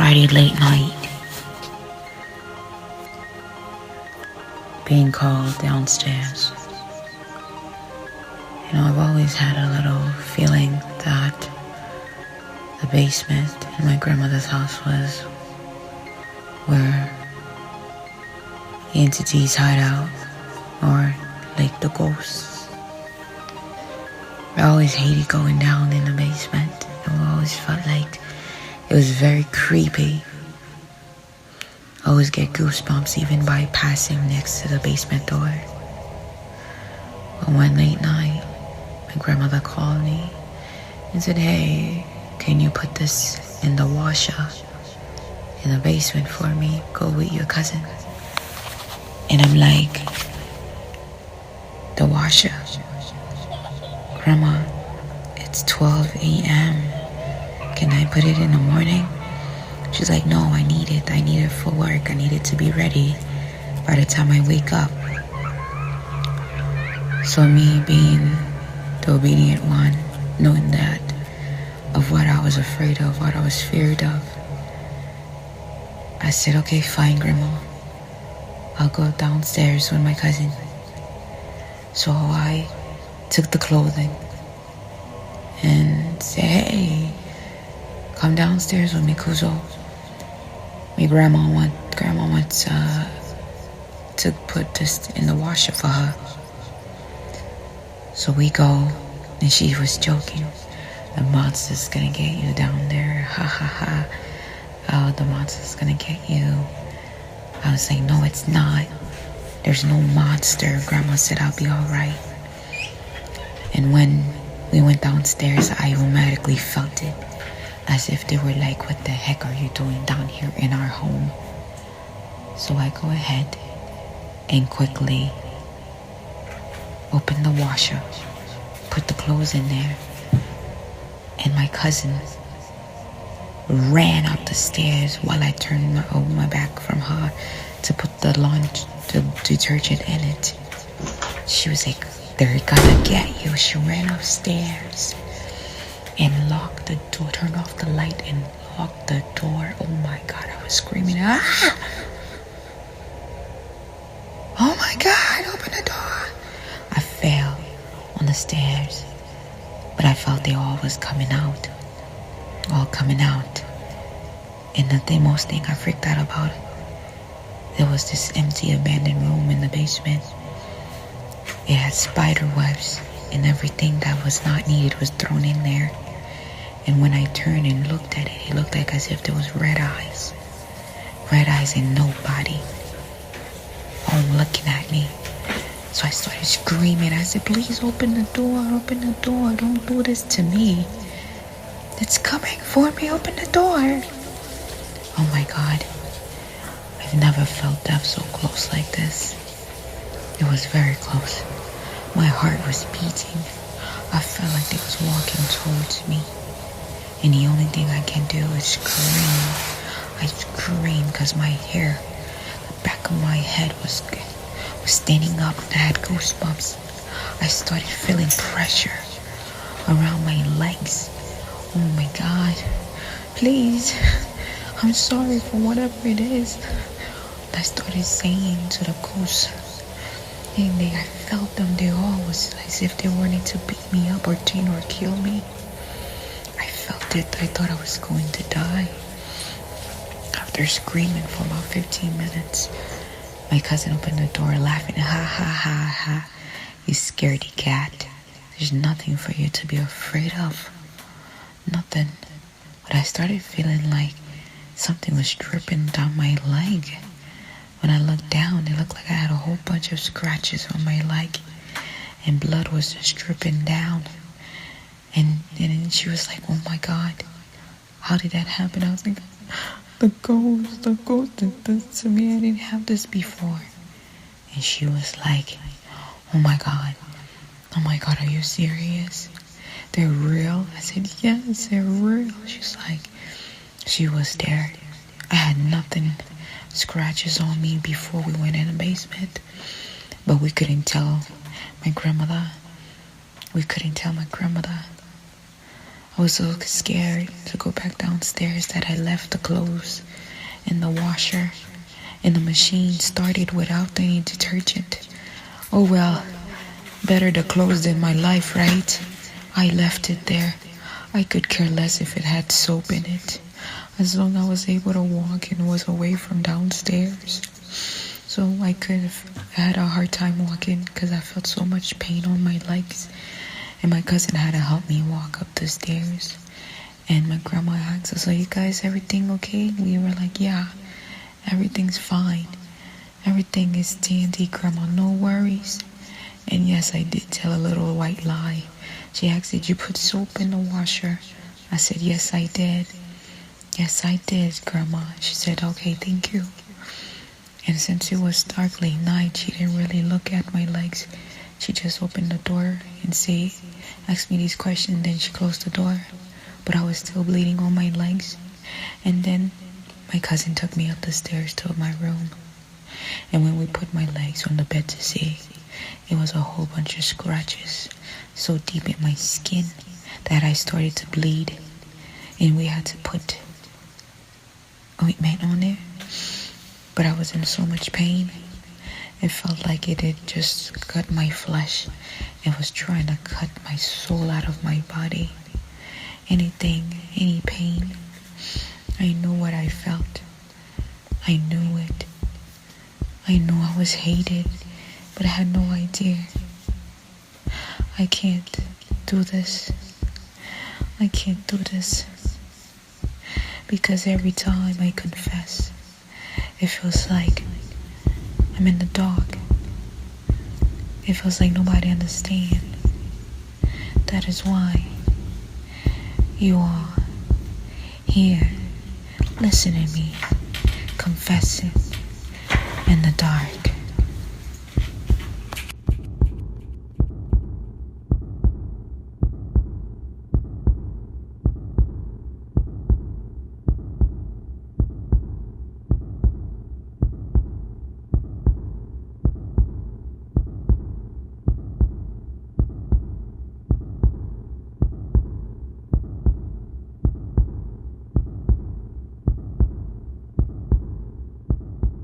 Friday late night, being called downstairs. You know, I've always had a little feeling that the basement in my grandmother's house was where the entities hide out, or like the ghosts. I always hated going down in the basement. I always felt like it was very creepy. I always get goosebumps even by passing next to the basement door. But one late night, my grandmother called me and said, "Hey, can you put this in the washer in the basement for me? Go with your cousin." And I'm like, "The washer? Grandma, it's 12 a.m. Can I put it in the morning?" She's like, "No, I need it. I need it for work. I need it to be ready by the time I wake up." So me being the obedient one, knowing that of what I was afraid of, what I was feared of, I said, "Okay, fine, Grandma. I'll go downstairs with my cousin." So I took the clothing and said, "Hey, come downstairs with me, Kuzo. My grandma wants to put this in the washer for her." So we go, and she was joking. "The monster's gonna get you down there. Ha ha ha. Oh, the monster's gonna get you." I was like, "No, it's not. There's no monster." Grandma said, "I'll be all right." And when we went downstairs, I automatically felt it, as if they were like, "What the heck are you doing down here in our home?" So I go ahead and quickly open the washer, put the clothes in there, and my cousin ran up the stairs while I turned my back from her to put the detergent in it. She was like, "They're gonna get you." She ran upstairs and locked the door, turned off the light and locked the door. Oh my God, I was screaming, "Ah! Oh my God, open the door." I fell on the stairs, but I felt they all was coming out. All coming out. And the most thing I freaked out about, there was this empty abandoned room in the basement. It had spider webs, and everything that was not needed was thrown in there. And when I turned and looked at it, it looked like as if there was red eyes and nobody all looking at me. So I started screaming. I said, "Please open the door, don't do this to me. It's coming for me, open the door." Oh my God, I've never felt death so close like this. It was very close. My heart was beating. I felt like they was walking towards me. And the only thing I can do is scream. I screamed because my hair, the back of my head was standing up. I had goosebumps. I started feeling pressure around my legs. Oh my God, please, I'm sorry for whatever it is. I started saying to the ghosts, and I felt them. They all was as if they wanted to beat me up or kill me. I felt it. I thought I was going to die. After screaming for about 15 minutes, my cousin opened the door laughing. "Ha ha ha ha. You scaredy cat. There's nothing for you to be afraid of. Nothing." But I started feeling like something was dripping down my leg. When I looked down, it looked like I had a whole bunch of scratches on my leg, and blood was just dripping down. And she was like, "Oh my God, how did that happen?" I was like, the ghost did this to me. I didn't have this before." And she was like, oh my God, are you serious? They're real?" I said, "Yes, they're real." She's like, she was there. I had nothing, scratches on me before we went in the basement, but we couldn't tell my grandmother. I was so scared to go back downstairs that I left the clothes in the washer and the machine started without any detergent. Oh well, better the clothes than my life, right? I left it there. I could care less if it had soap in it, as long as I was able to walk and was away from downstairs. So I could have had a hard time walking because I felt so much pain on my legs. And my cousin had to help me walk up the stairs. And my grandma asked us, "Are you guys everything okay?" We were like, "Yeah, everything's fine. Everything is dandy, Grandma, no worries." And yes, I did tell a little white lie. She asked, "Did you put soap in the washer?" I said, "Yes, I did." "Yes, I did, Grandma." She said, "Okay, thank you." And since it was starkly night, she didn't really look at my legs. She just opened the door and asked me these questions, then she closed the door. But I was still bleeding on my legs. And then my cousin took me up the stairs to my room. And when we put my legs on the bed to see, it was a whole bunch of scratches so deep in my skin that I started to bleed. And we had to put ointment on it. But I was in so much pain. It felt like it had just cut my flesh. It was trying to cut my soul out of my body. Anything, any pain. I knew what I felt. I knew it. I knew I was hated, but I had no idea. I can't do this. I can't do this. Because every time I confess, it feels like I'm in the dark. It feels like nobody understands. That is why you are here, listening to me, confessing in the dark.